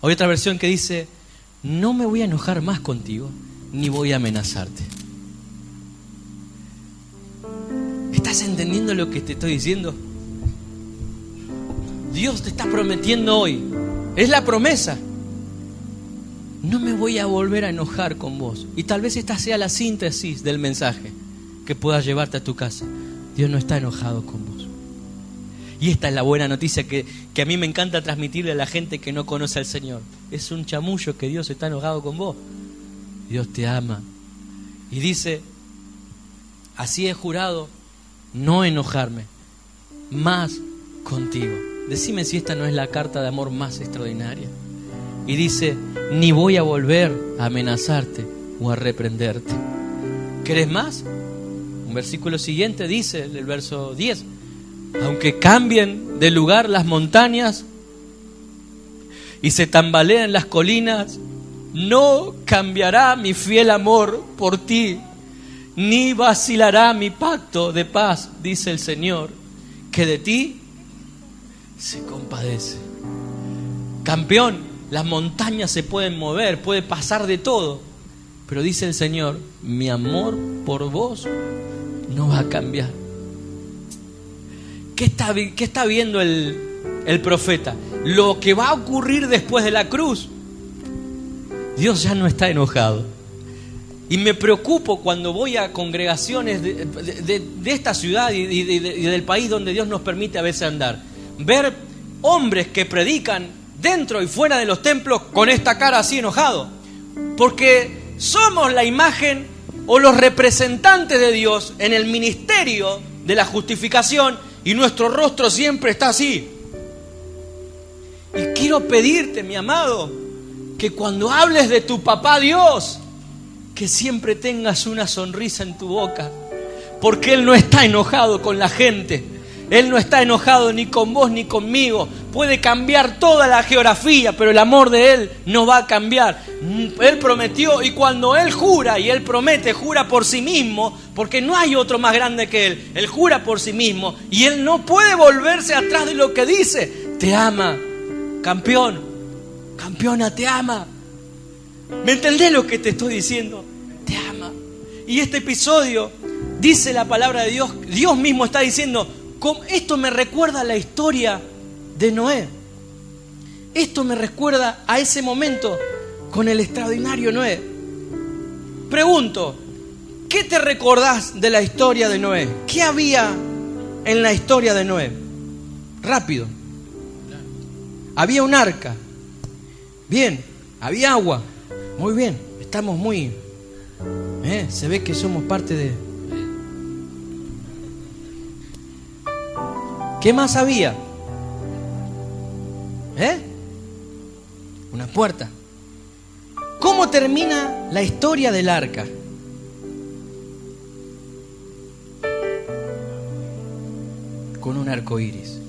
Hay otra versión que dice: no me voy a enojar más contigo, ni voy a amenazarte. ¿Estás entendiendo lo que te estoy diciendo? Dios te está prometiendo hoy, es la promesa: no me voy a volver a enojar con vos. Y tal vez esta sea la síntesis del mensaje que puedas llevarte a tu casa. Dios no está enojado con vos. Y esta es la buena noticia que a mí me encanta transmitirle a la gente que no conoce al Señor. Es un chamullo que Dios está enojado con vos. Dios te ama. Y dice: así he jurado no enojarme más contigo. Decime si esta no es la carta de amor más extraordinaria. Y dice: ni voy a volver a amenazarte o a reprenderte. ¿Querés más? Un versículo siguiente dice, el verso 10: aunque cambien de lugar las montañas y se tambaleen las colinas, no cambiará mi fiel amor por ti, ni vacilará mi pacto de paz, dice el Señor, que de ti se compadece. Campeón, las montañas se pueden mover, puede pasar de todo, pero dice el Señor: mi amor por vos no va a cambiar. ¿Qué está viendo el profeta? Lo que va a ocurrir después de la cruz. Dios ya no está enojado. Y me preocupo cuando voy a congregaciones de esta ciudad y del país donde Dios nos permite a veces andar. Ver hombres que predican dentro y fuera de los templos con esta cara así enojado. Porque somos la imagen o los representantes de Dios en el ministerio de la justificación y nuestro rostro siempre está así. Y quiero pedirte, mi amado, que cuando hables de tu papá Dios, que siempre tengas una sonrisa en tu boca, porque Él no está enojado con la gente. Él no está enojado ni con vos ni conmigo. Puede cambiar toda la geografía, pero el amor de Él no va a cambiar. Él prometió, y cuando Él jura y Él promete, jura por sí mismo, porque no hay otro más grande que Él. Él jura por sí mismo y Él no puede volverse atrás de lo que dice. Te ama, campeón, campeona, te ama. ¿Me entendés lo que te estoy diciendo? Te ama. Y este episodio, dice la palabra de Dios, Dios mismo está diciendo, esto me recuerda a la historia de Noé. Esto me recuerda a ese momento con el extraordinario Noé. Pregunto, ¿qué te recordás de la historia de Noé? ¿Qué había en la historia de Noé? Rápido. Había un arca. Bien. Había agua. Muy bien. Estamos muy... se ve que somos parte de... ¿Qué más había? Una puerta. ¿Cómo termina la historia del arca? Con un arco iris.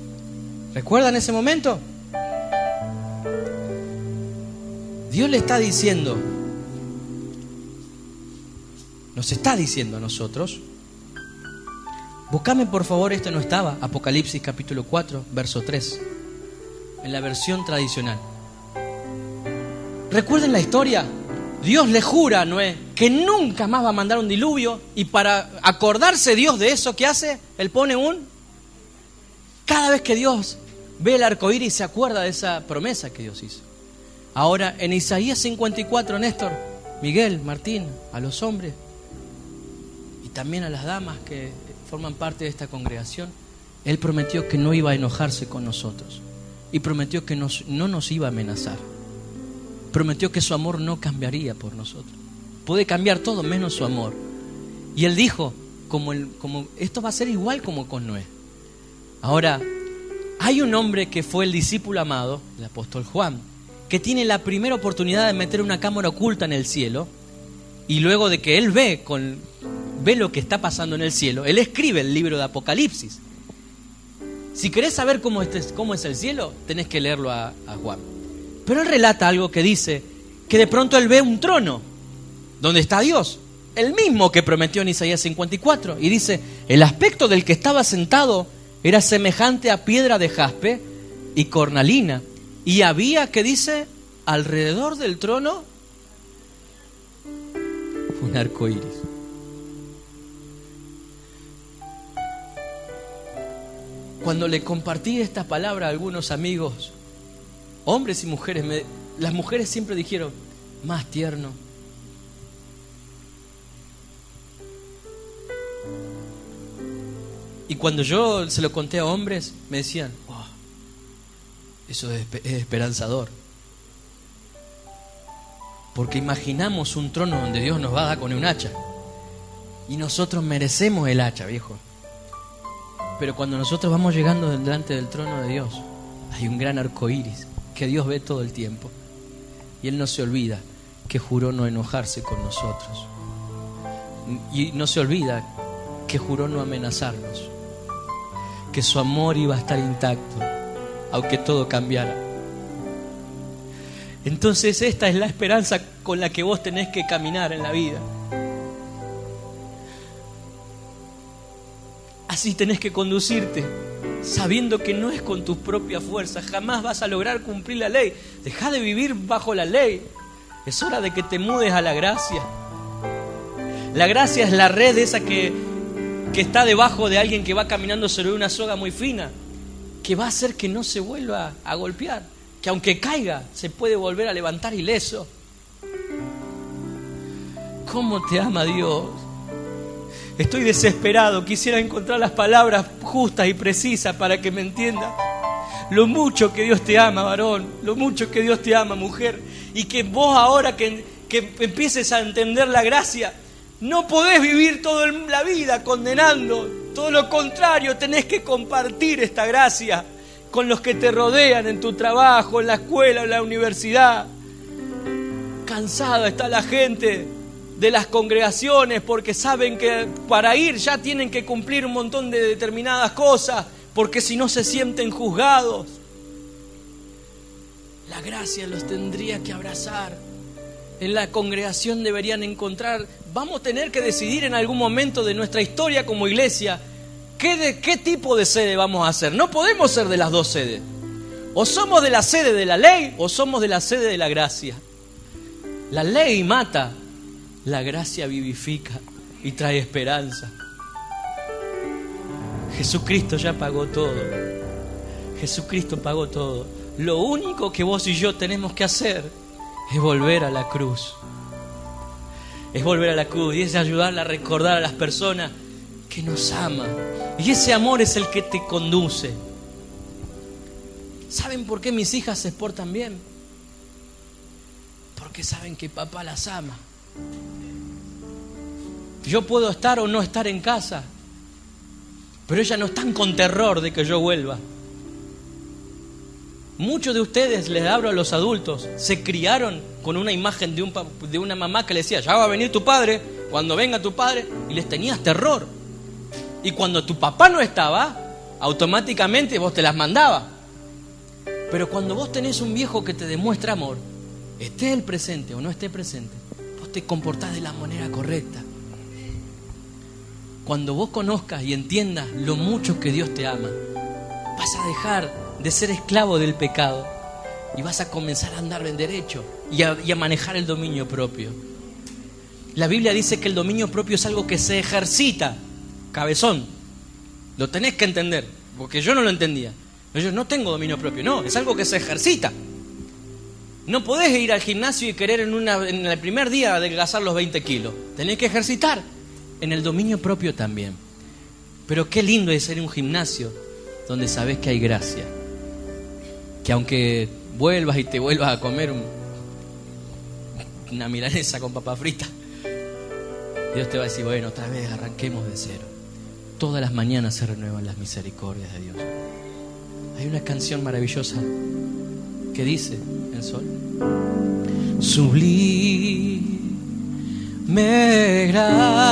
¿Recuerdan ese momento? Dios le está diciendo, nos está diciendo a nosotros, buscame por favor, esto no estaba, Apocalipsis capítulo 4, verso 3, en la versión tradicional. ¿Recuerden la historia? Dios le jura a Noé que nunca más va a mandar un diluvio, y para acordarse Dios de eso, ¿qué hace? Él pone cada vez que Dios ve el arco iris se acuerda de esa promesa que Dios hizo. Ahora en Isaías 54, Néstor, Miguel, Martín, a los hombres y también a las damas que forman parte de esta congregación, Él prometió que no iba a enojarse con nosotros y prometió que no nos iba a amenazar. Prometió que su amor no cambiaría por nosotros. Puede cambiar todo menos su amor. Y Él dijo, como esto va a ser igual como con Noé. Ahora, hay un hombre que fue el discípulo amado, el apóstol Juan, que tiene la primera oportunidad de meter una cámara oculta en el cielo, y luego de que él ve lo que está pasando en el cielo, él escribe el libro de Apocalipsis. Si querés saber cómo es el cielo, tenés que leerlo a Juan. Pero él relata algo que dice que de pronto él ve un trono donde está Dios, el mismo que prometió en Isaías 54, y dice, el aspecto del que estaba sentado era semejante a piedra de jaspe y cornalina, y había, ¿qué dice? Alrededor del trono un arco iris. Cuando le compartí esta palabra a algunos amigos, hombres y mujeres, las mujeres siempre dijeron, más tierno. Y cuando yo se lo conté a hombres, me decían, wow, eso es esperanzador. Porque imaginamos un trono donde Dios nos va a dar con un hacha. Y nosotros merecemos el hacha, viejo. Pero cuando nosotros vamos llegando delante del trono de Dios, hay un gran arco iris que Dios ve todo el tiempo. Y Él no se olvida que juró no enojarse con nosotros. Y no se olvida que juró no amenazarnos. Que su amor iba a estar intacto, aunque todo cambiara. Entonces esta es la esperanza con la que vos tenés que caminar en la vida. Así tenés que conducirte, sabiendo que no es con tus propias fuerzas. Jamás vas a lograr cumplir la ley. Dejá de vivir bajo la ley. Es hora de que te mudes a la gracia. La gracia es la red esa que está debajo de alguien que va caminando sobre una soga muy fina, que va a hacer que no se vuelva a golpear, que aunque caiga se puede volver a levantar ileso. ¿Cómo te ama Dios? Estoy desesperado, quisiera encontrar las palabras justas y precisas para que me entiendas lo mucho que Dios te ama, varón, lo mucho que Dios te ama, mujer, y que vos ahora que empieces a entender la gracia, no podés vivir toda la vida condenando Todo lo contrario, tenés que compartir esta gracia con los que te rodean en tu trabajo, en la escuela, en la universidad. Cansada está la gente de las congregaciones porque saben que para ir ya tienen que cumplir un montón de determinadas cosas, porque si no se sienten juzgados. La gracia los tendría que abrazar. En la congregación deberían encontrar. Vamos a tener que decidir en algún momento de nuestra historia como iglesia qué tipo de sede vamos a hacer. No podemos ser de las dos sedes. O somos de la sede de la ley o somos de la sede de la gracia. La ley mata, la gracia vivifica y trae esperanza. Jesucristo ya pagó todo. Jesucristo pagó todo. Lo único que vos y yo tenemos que hacer es volver a la cruz. Es volver a la cruz y es ayudarle a recordar a las personas que nos aman. Y ese amor es el que te conduce. ¿Saben por qué mis hijas se portan bien? Porque saben que papá las ama. Yo puedo estar o no estar en casa, pero ellas no están con terror de que yo vuelva. Muchos de ustedes, les hablo a los adultos, se criaron con una imagen de una mamá que le decía, ya va a venir tu padre, cuando venga tu padre, y les tenías terror. Y cuando tu papá no estaba, automáticamente vos te las mandabas. Pero cuando vos tenés un viejo que te demuestra amor, esté él presente o no esté presente, vos te comportás de la manera correcta. Cuando vos conozcas y entiendas lo mucho que Dios te ama, vas a dejar de ser esclavo del pecado y vas a comenzar a andar en derecho y a manejar el dominio propio. La Biblia dice que el dominio propio es algo que se ejercita. Cabezón, lo tenés que entender, porque yo no lo entendía. Yo no tengo dominio propio, no, es algo que se ejercita. No podés ir al gimnasio y querer en el primer día adelgazar los 20 kilos. Tenés que ejercitar en el dominio propio también. Pero qué lindo es ser un gimnasio donde sabés que hay gracia. Que aunque vuelvas y te vuelvas a comer una milanesa con papa frita, Dios te va a decir, bueno, otra vez arranquemos de cero. Todas las mañanas se renuevan las misericordias de Dios. Hay una canción maravillosa que dice en sol: sublime gracia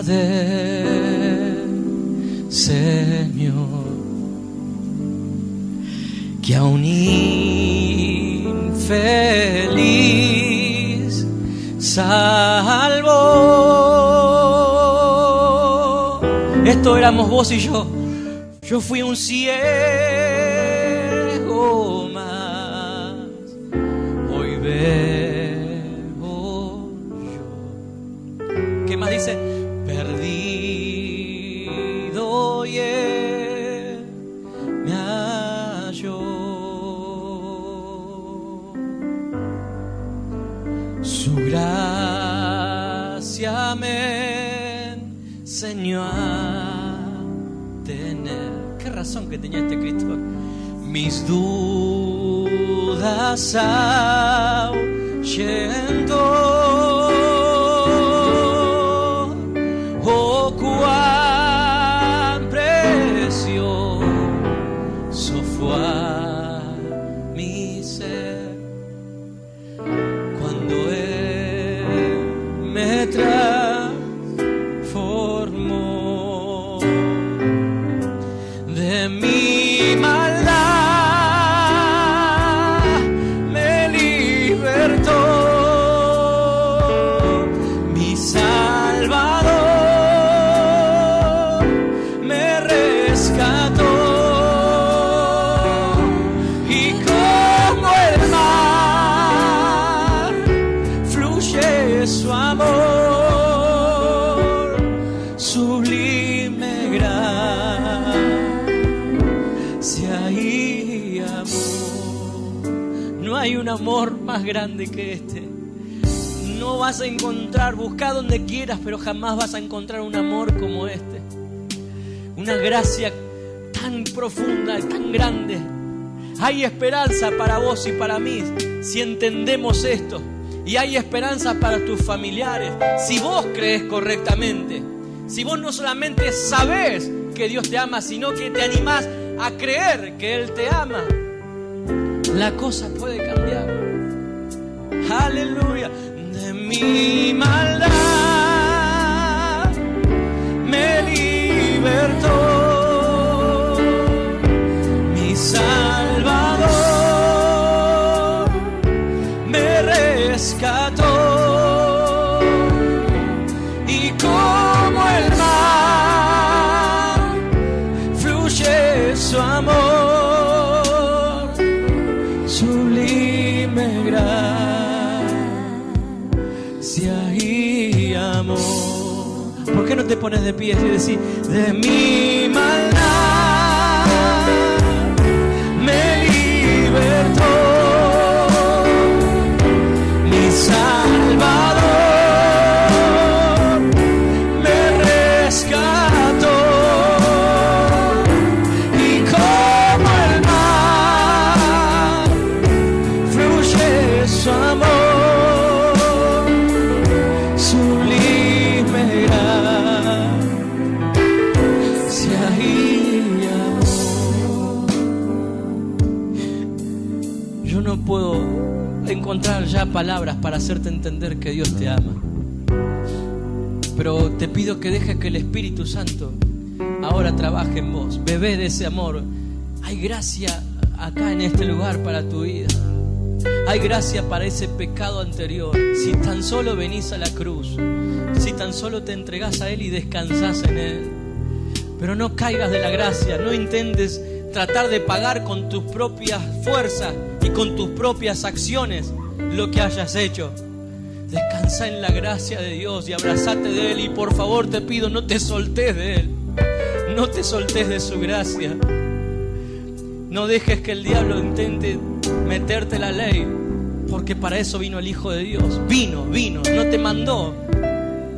del Señor, que a un infeliz salvó. Esto éramos vos y yo. Yo fui un ciego más, hoy veo yo. ¿Qué más dice? Perdido y él me halló. Su gracia me enseñó a tener. ¿Qué razón que tenía este Cristo? Mis dudas ahuyentó. Oh, cuán precioso fue a mi ser cuando Él me transformó de mi maldad, me libertó, mi Salvador me rescató, y como el mar fluye su amor, sublime gracia y amor. No hay un amor más grande que este. No vas a encontrar, busca donde quieras, pero jamás vas a encontrar un amor como este. Una gracia tan profunda, tan grande. Hay esperanza para vos y para mí si entendemos esto. Y hay esperanza para tus familiares. Si vos crees correctamente, si vos no solamente sabés que Dios te ama, sino que te animás a creer que Él te ama, la cosa puede cambiar. Aleluya. De mi maldad me libertó mi Salvador, me rescató, y como el mar fluye su amor, sublime gracia y amor. ¿Por qué no te pones de pie y decís: de mi maldad me libertó mi Salvador, me rescató, y como el mar fluye su amor, sublime gracia y amor. Yo no puedo encontrar ya palabras para hacerte entender que Dios te ama, pero te pido que dejes que el Espíritu Santo ahora trabaje en vos. Bebé de ese amor. Hay gracia acá en este lugar para tu vida. Hay gracia para ese pecado anterior. Si tan solo venís a la cruz, si tan solo te entregás a Él y descansás en Él. Pero no caigas de la gracia, no intentes tratar de pagar con tus propias fuerzas y con tus propias acciones lo que hayas hecho. Descansa en la gracia de Dios y abrazate de Él. Y por favor te pido, no te soltés de Él, no te soltés de su gracia. No dejes que el diablo intente meterte la ley, porque para eso vino el Hijo de Dios. Vino, no te mandó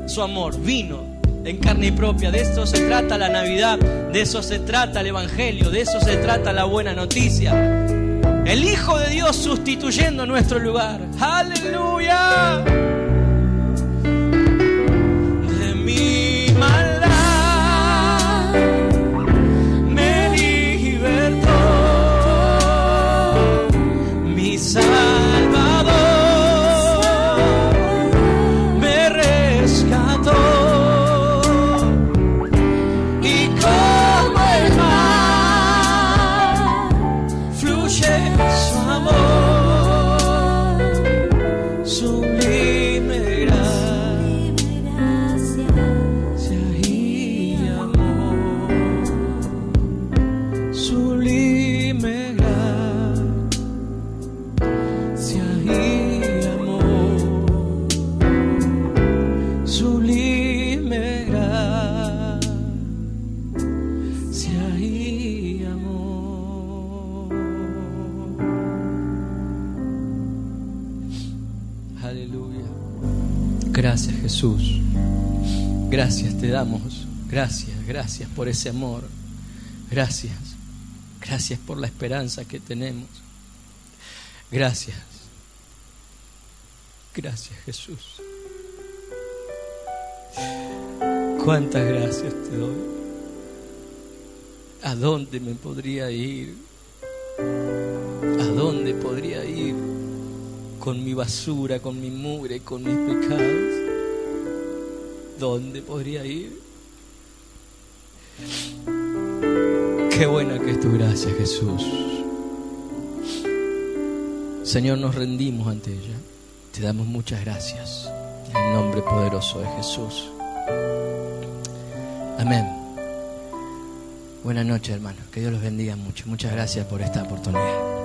su amor, vino en carne y propia. De eso se trata la Navidad, de eso se trata el Evangelio, de eso se trata la buena noticia. El Hijo de Dios sustituyendo nuestro lugar. ¡Aleluya! De mi maldad me libertó mi Salvador, me rescató, y como el mar fluye su amor, sublime gracia y amor, sublime gracia y amor, sublime gracia y amor. Aleluya. Gracias, Jesús. Gracias te damos. Gracias por ese amor. Gracias por la esperanza que tenemos. Gracias Jesús. Cuántas gracias te doy. ¿A dónde me podría ir? ¿A dónde podría ir con mi basura, con mi mugre, con mis pecados? ¿Dónde podría ir? Qué buena que es tu gracia, Jesús. Señor, nos rendimos ante ella. Te damos muchas gracias en el nombre poderoso de Jesús. Amén. Buenas noches, hermanos. Que Dios los bendiga mucho. Muchas gracias por esta oportunidad.